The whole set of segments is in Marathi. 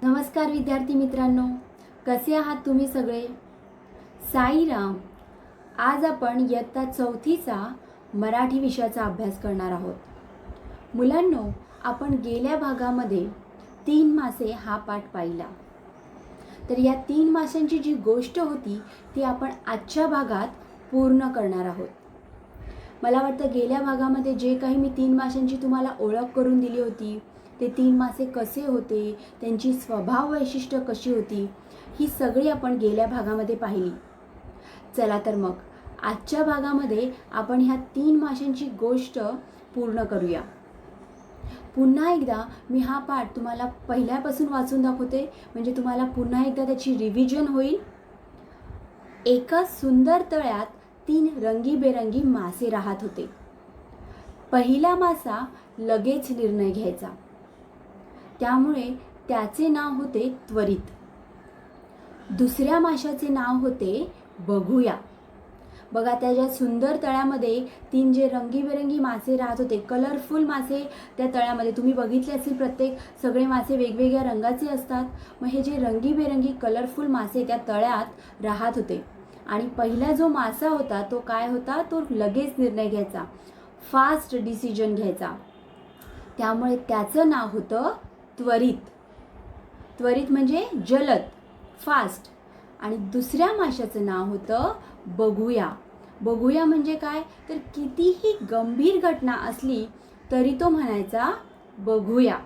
नमस्कार विद्यार्थी मित्रांनो, कसे आहात तुम्ही सगळे? साईराम. आज आपण इयत्ता चौथीचा मराठी विषयाचा अभ्यास करणार आहोत. मुलांनो, आपण गेल्या भागामध्ये 3 मासे हा पाठ पाहिला. तर या 3 माशांची जी गोष्ट होती ती आपण आजच्या भागात पूर्ण करणार आहोत. मला वाटतं गेल्या भागामध्ये जे काही मी 3 माशांची तुम्हाला ओळख करून दिली होती, ते 3 मासे कसे होते, त्यांची स्वभाव वैशिष्ट्य कशी होती, ही सगळी आपण गेल्या भागामध्ये पाहिली. चला तर मग आजच्या भागामध्ये आपण ह्या 3 माशांची गोष्ट पूर्ण करूया. पुन्हा एकदा मी हा पाठ तुम्हाला पहिल्यापासून वाचून दाखवते, म्हणजे तुम्हाला पुन्हा एकदा त्याची रिव्हिजन होईल. एका सुंदर तळ्यात 3 रंगीबेरंगी मासे राहत होते. पहिला मासा लगेच निर्णय घ्यायचा, त्यामुळे त्याचे नाव होते त्वरित. दुसऱ्या माशाचे नाव होते बघूया. बघा, त्याच्या सुंदर तळ्यामध्ये 3 जे रंगीबेरंगी मासे राहत होते, कलरफुल मासे त्या तळ्यामध्ये तुम्ही बघितले असतील. प्रत्येक सगळे मासे वेगवेगळ्या रंगाचे असतात. मग हे जे रंगीबेरंगी कलरफुल मासे त्या तळ्यात राहत होते. आणि पहिला जो मासा होता तो काय होता, तो लगेच निर्णय घ्यायचा, फास्ट डिसिजन घ्यायचा, त्यामुळे त्याचं नाव होतं त्वरित. त्वरित म्हणजे जलद, फास्ट. आणि दुसऱ्या माशाचं नाव होतं बघूया. बघूया म्हणजे काय, तर कितीही गंभीर घटना असली तरी तो म्हणायचा बघूया.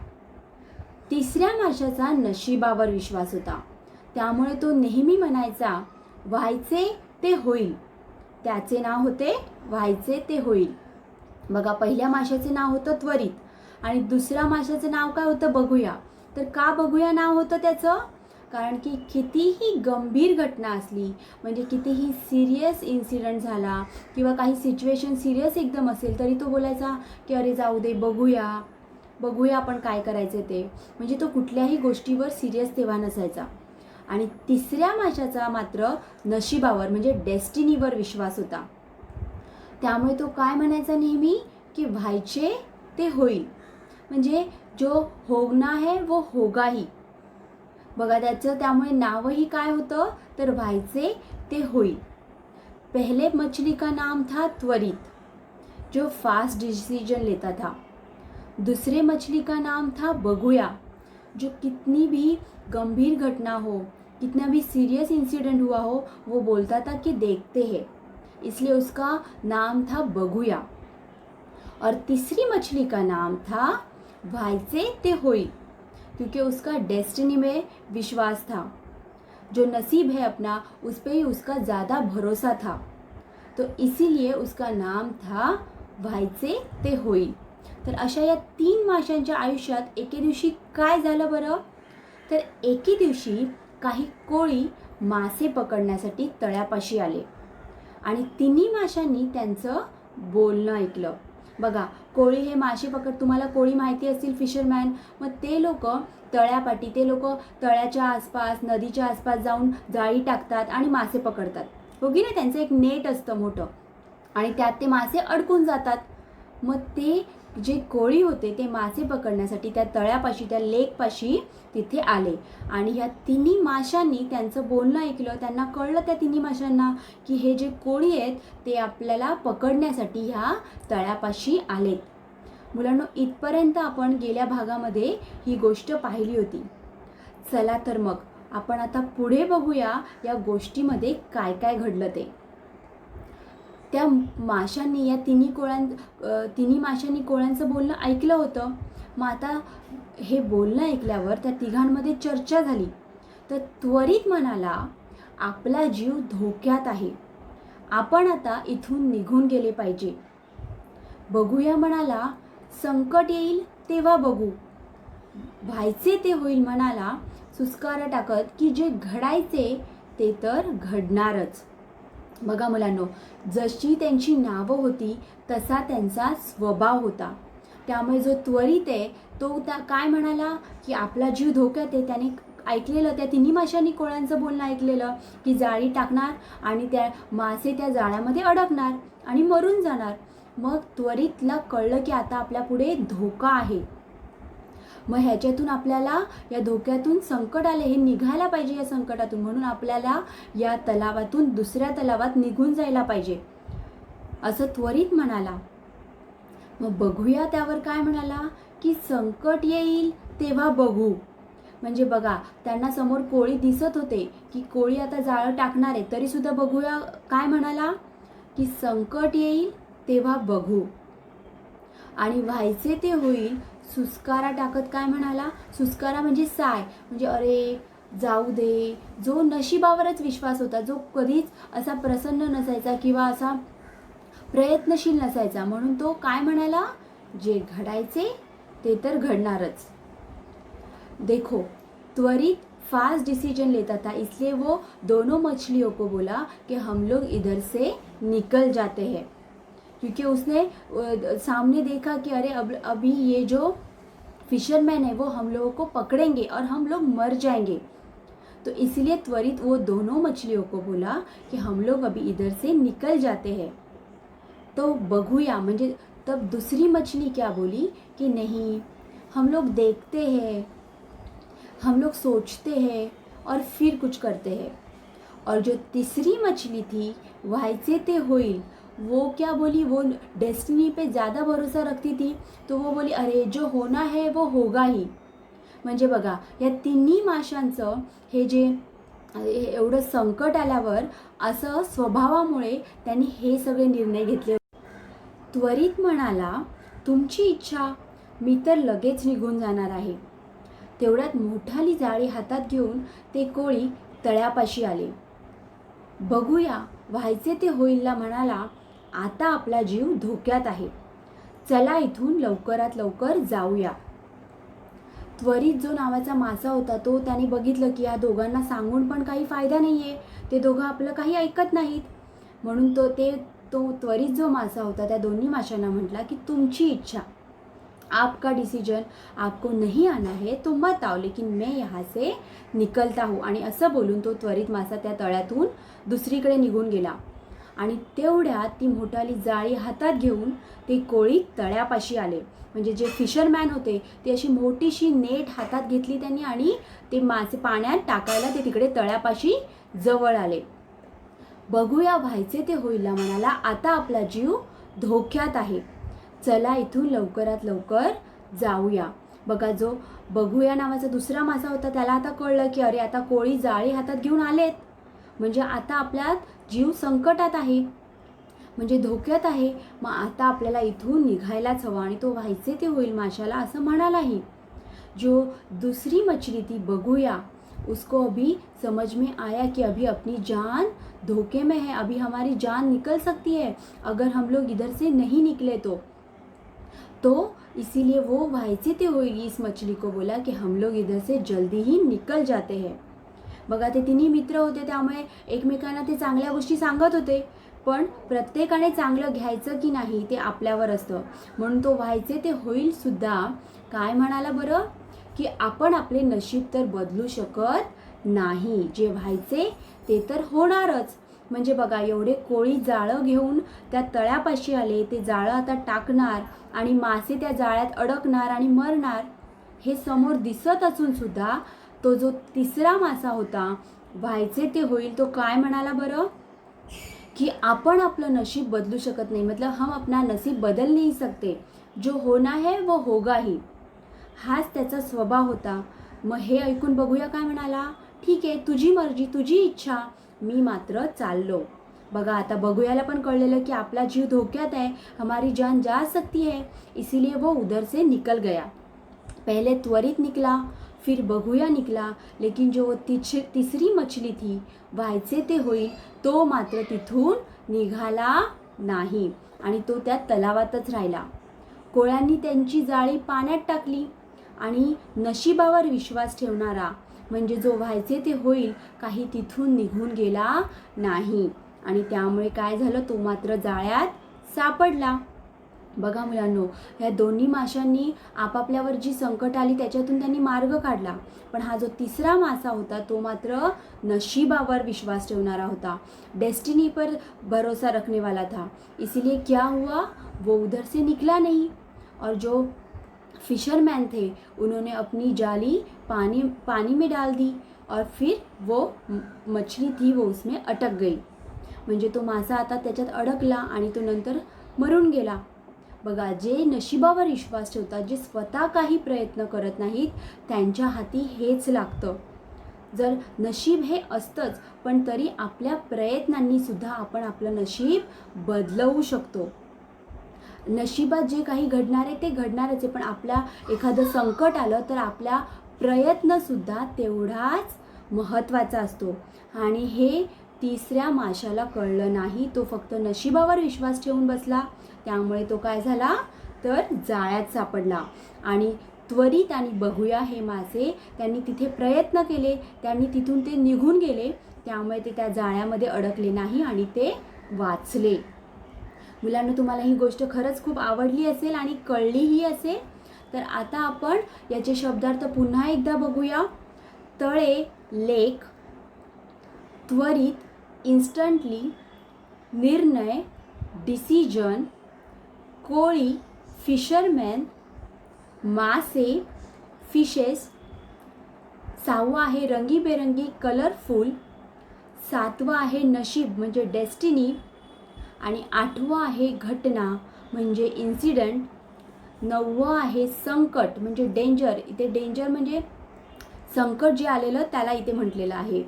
तिसऱ्या माशाचा नशिबावर विश्वास होता, त्यामुळे तो नेहमी म्हणायचा व्हायचे ते होईल. त्याचे नाव होते व्हायचे ते होईल. बघा, पहिल्या माशाचे नाव होतं त्वरित आणि दुसऱ्या माशाचं नाव काय होतं, बघूया. तर का बघूया नाव होतं त्याचं, कारण की कितीही गंभीर घटना असली, म्हणजे कितीही सिरियस इन्सिडेंट झाला किंवा काही सिच्युएशन सिरियस एकदम असेल तरी तो बोलायचा की अरे जाऊ दे, बघूया बघूया आपण काय करायचं ते. म्हणजे तो कुठल्याही गोष्टीवर सिरियस तेव्हा नसायचा. आणि तिसऱ्या माशाचा मात्र नशिबावर म्हणजे डेस्टिनीवर विश्वास होता, त्यामुळे तो काय म्हणायचा नेहमी की व्हायचे ते होईल. म्हणजे जो होना है वो होगा ही. बघा, त्याचं त्यामुळे नावही काय होतं, तर व्हायचे ते होईल. पहले मछली का नाम था त्वरित, जो फास्ट डिसीजन लेता था. दूसरे मछली का नाम था बघूया, जो कितनी भी गंभीर घटना हो, कितना भी सीरियस इंसिडेंट हुआ हो, वो बोलता था कि देखते हैं, इसलिए उसका नाम था बघूया. और तीसरी मछली का नाम था व्हायचे ते होईल, क्योंकि उसका डेस्टिनी में विश्वास था. जो नसीब है अपना, उस पर ही उसका ज़्यादा भरोसा था, तो इसीलिए उसका नाम था व्हायचे ते होईल. तर अशा या 3 माशांच्या आयुष्यात एके दिवशी काय झालं बरं, तर एके दिवशी काही कोळी मासे पकडण्यासाठी तळ्यापाशी आले आणि तिन्ही माशांनी त्यांचं बोलणं ऐकलं. बघा, कोळी हे मासे तुम्हाला कोळी माहिती असतील, फिशरमॅन. मग ते लोक तळ्याच्या आसपास, नदीच्या आसपास जाऊन जाळी टाकतात आणि मासे पकडतात, हो की नाही. त्यांचं एक नेट असतं मोठं आणि त्यात ते मासे अडकून जातात. मग ते जे कोळी होते ते मासे पकडण्यासाठी त्या तळ्यापाशी, त्या लेकपाशी तिथे आले आणि ह्या तिन्ही माशांनी त्यांचं बोलणं ऐकलं. त्यांना कळलं, त्या तिन्ही माशांना, की हे जे कोळी आहेत ते आपल्याला पकडण्यासाठी ह्या तळ्यापाशी आलेत. मुलांनो, इथपर्यंत आपण गेल्या भागामध्ये ही गोष्ट पाहिली होती. चला तर मग आपण आता पुढे बघूया या गोष्टीमध्ये काय काय घडलं ते. त्या माशांनी, या तिन्ही माशांनी कोळ्यांचं बोलणं ऐकलं होतं. मग आता हे बोलणं ऐकल्यावर त्या तिघांमध्ये चर्चा झाली. तर त्वरित म्हणाला आपला जीव धोक्यात आहे, आपण आता इथून निघून गेले पाहिजे. बघूया म्हणाला संकट येईल तेव्हा बघू. व्हायचे ते होईल म्हणाला सुस्कारा टाकत की जे घडायचे ते तर घडणारच. बघा मुलांनो, जशी त्यांची नावं होती तसा त्यांचा स्वभाव होता. त्यामुळे जो त्वरित आहे तो काय म्हणाला की आपला जीव धोक्यात आहे. त्याने ऐकलेलं, त्या तिन्ही माशांनी कोळ्यांचं बोलणं ऐकलेलं की जाळी टाकणार आणि त्या मासे त्या जाळ्यामध्ये अडकणार आणि मरून जाणार. मग त्वरितला कळलं की आता आपल्या पुढे धोका आहे. मग ह्याच्यातून आपल्याला या धोक्यातून संकट आले, हे निघायला पाहिजे या संकटातून, म्हणून आपल्याला या तलावातून दुसऱ्या तलावात निघून जायला पाहिजे असं त्वरित म्हणाला. मग बघूया त्यावर काय म्हणाला की संकट येईल तेव्हा बघू. म्हणजे बघा, त्यांना समोर कोळी दिसत होते की कोळी आता जाळं टाकणार आहे, तरी सुद्धा बघूया काय म्हणाला की संकट येईल तेव्हा बघू. आणि व्हायचे ते होईल सुस्कारा टाकत काय म्हणाला, सुस्कारा म्हणजे साय, म्हणजे अरे जाऊ दे. जो नशिबावरच विश्वास होता, जो कधीच असा प्रसन्न नसायचा किंवा असा प्रयत्नशील नसायचा, म्हणून तो काय म्हणाला, जे घडायचे ते तर घडणारच. देखो त्वरित फास्ट डिसीजन लेता था, इसलिए वो दोनों मछलियों को बोला कि हम लोग इधर से निकल जाते हैं, क्योंकि उसने सामने देखा कि अरे अभी ये जो फिशरमैन है वो हम लोगों को पकड़ेंगे और हम लोग मर जाएंगे. तो इसलिए त्वरित वो दोनों मछलियों को बोला कि हम लोग अभी इधर से निकल जाते हैं. तो बघूया म्हणजे तब दूसरी मछली क्या बोली कि नहीं, हम लोग देखते हैं, हम लोग सोचते हैं और फिर कुछ करते हैं. और जो तीसरी मछली थी व्हायचे ते होईल, वो क्या बोली, वो डेस्टिनी पे ज़्यादा भरोसा रखती थी, तो वो बोली अरे जो होना है वो होगा ही. म्हणजे बघा, या तिन्ही माशांचं हे जे एवढं संकट आल्यावर असं स्वभावामुळे त्यांनी हे सगळे निर्णय घेतले. त्वरित म्हणाला, तुमची इच्छा, मी तर लगेच निघून जाणार आहे. तेवढ्यात मोठाली जाळी हातात घेऊन ते कोळी तळ्यापाशी आले. बघूया व्हायचे ते होईलला म्हणाला, आता आपला जीव धोक्यात आहे, चला इथून लवकरात लवकर जाऊया. त्वरित जो नावाचा मासा होता तो त्याने बघितलं की या दोघांना सांगून पण काही फायदा नाही आहे, ते दोघं आपलं काही ऐकत नाहीत, म्हणून तो त्वरित जो मासा होता त्या दोन्ही माशांना म्हटला की तुमची इच्छा, आपका डिसीजन, आपको नहीं आना है तो मत आओ, लेकिन मैं यहाँ से निकलता हूँ. आणि असं बोलून तो त्वरित मासा त्या तळ्यातून दुसरीकडे निघून गेला. आणि तेवढ्यात ती मोठाली जाळी हातात घेऊन ते कोळी तळ्यापाशी आले. म्हणजे जे फिशरमॅन होते ते अशी मोठीशी नेट हातात घेतली त्यांनी आणि ते मासे पाण्यात टाकायला ते तिकडे तळ्यापाशी जवळ आले. बघूया व्हायचे ते होईलला म्हणाला, आता आपला जीव धोक्यात आहे, चला इथून लवकरात लवकर जाऊया. बघा, जो बघूया नावाचा दुसरा मासा होता त्याला आता कळलं की अरे आता कोळी जाळी हातात घेऊन आलेत, म्हणजे आता आपला जीव संकटात आहे, म्हणजे धोक्यात आहे, मग आता आपल्याला इथून निघायलाच हवं. आणि तो व्हायचे ते होईल माशाला असं म्हणालाही. जो दूसरी मछली थी बघूया, उसको अभी समझ में आया कि अभी अपनी जान धोखे में है, अभी हमारी जान निकल सकती है अगर हम लोग इधर से नहीं निकले तो इसीलिए वो व्हायचे ते होईल इस मछली को बोला कि हम लोग इधर से जल्दी ही निकल जाते हैं. बघा, ते तिन्ही मित्र होते त्यामुळे एकमेकांना ते चांगल्या गोष्टी सांगत होते, पण प्रत्येकाने चांगलं घ्यायचं की नाही ते आपल्यावर असतं. म्हणून तो व्हायचे ते होईल सुद्धा काय म्हणाला बरं, की आपण आपले नशीब तर बदलू शकत नाही, जे व्हायचे ते तर होणारच. म्हणजे बघा, एवढे कोळी जाळं घेऊन त्या तळ्यापाशी आले, ते जाळं आता टाकणार आणि मासे त्या जाळ्यात अडकणार आणि मरणार, हे समोर दिसत असून सुद्धा तो जो तिसरा मासा होता व्हायचे ते होईल, तो काय म्हणाला बरं, की आपण आपलं नशीब बदलू शकत नाही, मतलब हम अपना नसीब बदल नहीं सकते, जो होना है वो होगा ही. हाच त्याचा स्वभाव होता. मग हे ऐकून बघूया काय म्हणाला, ठीक आहे, तुझी मर्जी, तुझी इच्छा, मी मात्र चाललो. बघा, आता बघूयाला पण कळलेलं की आपला जीव धोक्यात आहे, हमारी जान जा सकती है, इसीलिए वो उधर से निकल गया. पहले त्वरित निकला, फिर बघूया निकला, लेकिन जो वो तीसरी मछली थी व्हायचे ते होईल, तो मात्र तिथून निघाला नाही आणि तो त्या तलावातच राहिला. कोळ्यांनी त्यांची जाळी पाण्यात टाकली आणि नशिबावर विश्वास ठेवणारा म्हणजे जो व्हायचे ते होईल काही तिथून निघून गेला नाही आणि त्यामुळे काय झालं, तो मात्र जाळ्यात सापडला. बघा मुलांनो, ह्या दोन्ही माशांनी आपापल्यावर जी संकट आली त्याच्यातून त्यांनी मार्ग काढला, पण हा जो तिसरा मासा होता तो मात्र नशिबावर विश्वास ठेवणारा होता, डेस्टिनी पर भरोसा रखने वाला था. इसीलिए क्या हुआ, वो उधर से निकला नहीं. और जो फिशरमैन थे, उन्होंने अपनी जाली पानी में डाल दी और फिर वो मछली थी वो उसमें अटक गई. म्हणजे तो मासा आता त्याच्यात अडकला आणि तो नंतर मरून गेला. बघा, जे नशिबावर विश्वास ठेवतात, जे स्वतः काही प्रयत्न करत नाहीत, त्यांच्या हाती हेच लागतं. जर नशीब हे असतंच, पण तरी आपल्या प्रयत्नांनी सुद्धा आपण आपलं नशीब बदलवू शकतो. नशिबात जे काही घडणार आहे ते घडणारच आहे, पण आपल्या एखादं संकट आलं तर आपला प्रयत्नसुद्धा तेवढाच महत्त्वाचा असतो. आणि हे तिसऱ्या माशाला कळलं नाही. तो फक्त नशिबावर विश्वास ठेवून बसला, त्यामुळे तो काय झाला तर जाळ्यात सापडला. आणि त्वरित आणि बघूया हे मासे त्यांनी तिथे प्रयत्न केले, त्यांनी तिथून ते निघून गेले, त्यामुळे ते त्या जाळ्यामध्ये अडकले नाही आणि ते वाचले. मुलांना, तुम्हाला ही गोष्ट खरंच खूप आवडली असेल आणि कळलीही असेल. तर आता आपण याचे शब्दार्थ पुन्हा एकदा बघूया. तळे लेक, त्वरित इन्स्टंटली, निर्णय डिसिजन, कोळी फिशरमॅन, मासे फिशेस, 6वं आहे रंगीबेरंगी कलरफुल, 7वं आहे नशीब म्हणजे डेस्टिनी, आणि 8वं आहे घटना म्हणजे इन्सिडंट, 9वं आहे संकट म्हणजे डेंजर. इथे डेंजर म्हणजे संकट जे आलेलं त्याला इथे म्हटलेलं आहे.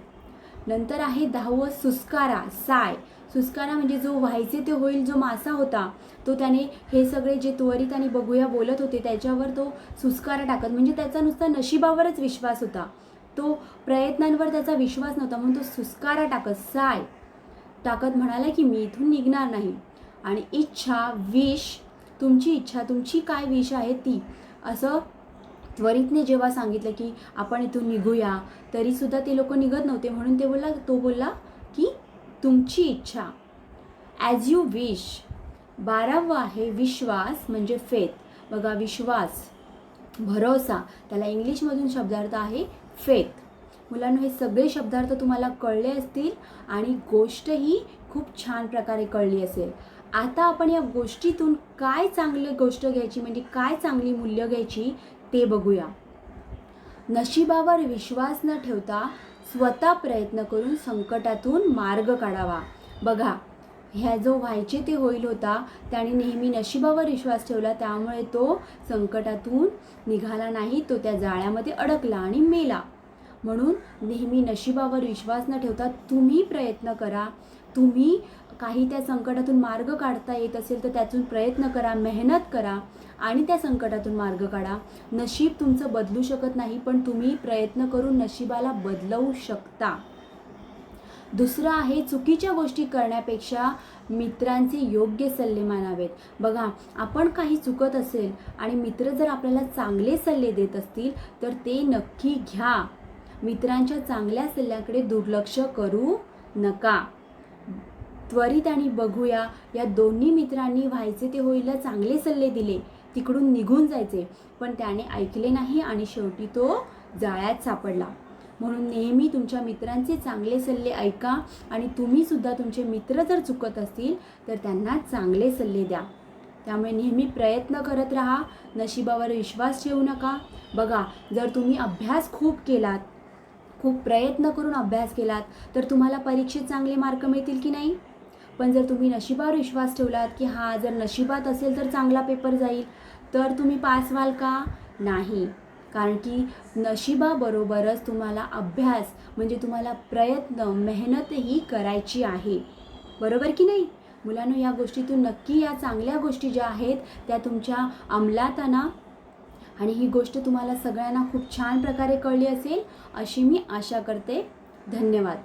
नंतर आहे 10वं सुस्कारा साय. सुस्कारा म्हणजे जो व्हायचे ते होईल जो मासा होता, तो त्याने हे सगळे जे त्वरित आणि बघूया बोलत होते त्याच्यावर तो सुस्कारा टाकत, म्हणजे त्याचा नुसता नशिबावरच विश्वास होता, तो प्रयत्नांवर त्याचा विश्वास नव्हता, म्हणून तो सुस्कारा टाकत साय टाकत म्हणाला की मी इथून निघणार नाही. आणि इच्छा विश, तुमची इच्छा, तुमची काय विश आहे ती, असं त्वरितने जेव्हा सांगितलं की आपण इथून निघूया, तरीसुद्धा ते लोक निघत नव्हते, म्हणून तो बोलला की तुमची इच्छा. As you wish. 12वं आहे विश्वास म्हणजे फेथ. बघा, विश्वास, भरोसा, त्याला इंग्लिशमधून शब्दार्थ आहे फेथ. मुलांनो, हे सगळे शब्दार्थ तुम्हाला कळले असतील आणि गोष्टही खूप छान प्रकारे कळली असेल. आता आपण या गोष्टीतून काय चांगली गोष्ट घ्यायची, म्हणजे काय चांगली मूल्य घ्यायची ते बघूया. नशिबावर विश्वास न ठेवता स्वतः प्रयत्न करून संकटातून मार्ग काढावा. बघा, ह्या जो व्हायचे ते होईल होता, त्याने नेहमी नशिबावर विश्वास ठेवला, त्यामुळे तो संकटातून निघाला नाही, तो त्या जाळ्यामध्ये अडकला आणि मेला. म्हणून नेहमी नशिबावर विश्वास न ठेवता तुम्ही प्रयत्न करा. तुम्ही काही त्या संकटातून मार्ग काढता येत असेल तर त्यातून प्रयत्न करा, मेहनत करा आणि त्या संकटातून मार्ग काढा. नशीब तुमचं बदलू शकत नाही, पण तुम्ही प्रयत्न करून नशिबाला बदलवू शकता. दुसरं आहे चुकीच्या गोष्टी करण्यापेक्षा मित्रांचे योग्य सल्ले मानावेत. बघा, आपण काही चुकत असेल आणि मित्र जर आपल्याला चांगले सल्ले देत असतील तर ते नक्की घ्या. मित्रांच्या चांगल्या सल्ल्याकडे दुर्लक्ष करू नका. त्वरित आणि बघूया या दोन्ही मित्रांनी व्हायचे ते होईलला चांगले सल्ले दिले, तिकडून निघून जायचे, पण त्याने ऐकले नाही आणि शेवटी तो जाळ्यात सापडला. म्हणून नेहमी तुमच्या मित्रांचे चांगले सल्ले ऐका आणि तुम्ही सुद्धा तुमचे मित्र जर चुकत असतील तर त्यांना चांगले सल्ले द्या. त्यामुळे नेहमी प्रयत्न करत राहा, नशिबावर विश्वास ठेवू नका. बघा, जर तुम्ही अभ्यास खूप केलात, खूप प्रयत्न करून अभ्यास केलात तर तुम्हाला परीक्षेत चांगले मार्क मिळतील की नाही. पण जर तुम्ही नशिबावर विश्वास ठेवलात की हा जर नशिबात असेल तर चांगला पेपर जाईल, तर तुम्ही पास व्हाल का? नाही. कारण की नशिबाबरोबरच तुम्हाला अभ्यास म्हणजे तुम्हाला प्रयत्न, मेहनतही करायची आहे. बरोबर की नाही मुलांनो? या गोष्टीतून नक्की या चांगल्या गोष्टी ज्या आहेत त्या तुमच्या अंमलात आणा आणि ही गोष्ट तुम्हाला सगळ्यांना खूप छान प्रकारे कळली असेल अशी मी आशा करते. धन्यवाद.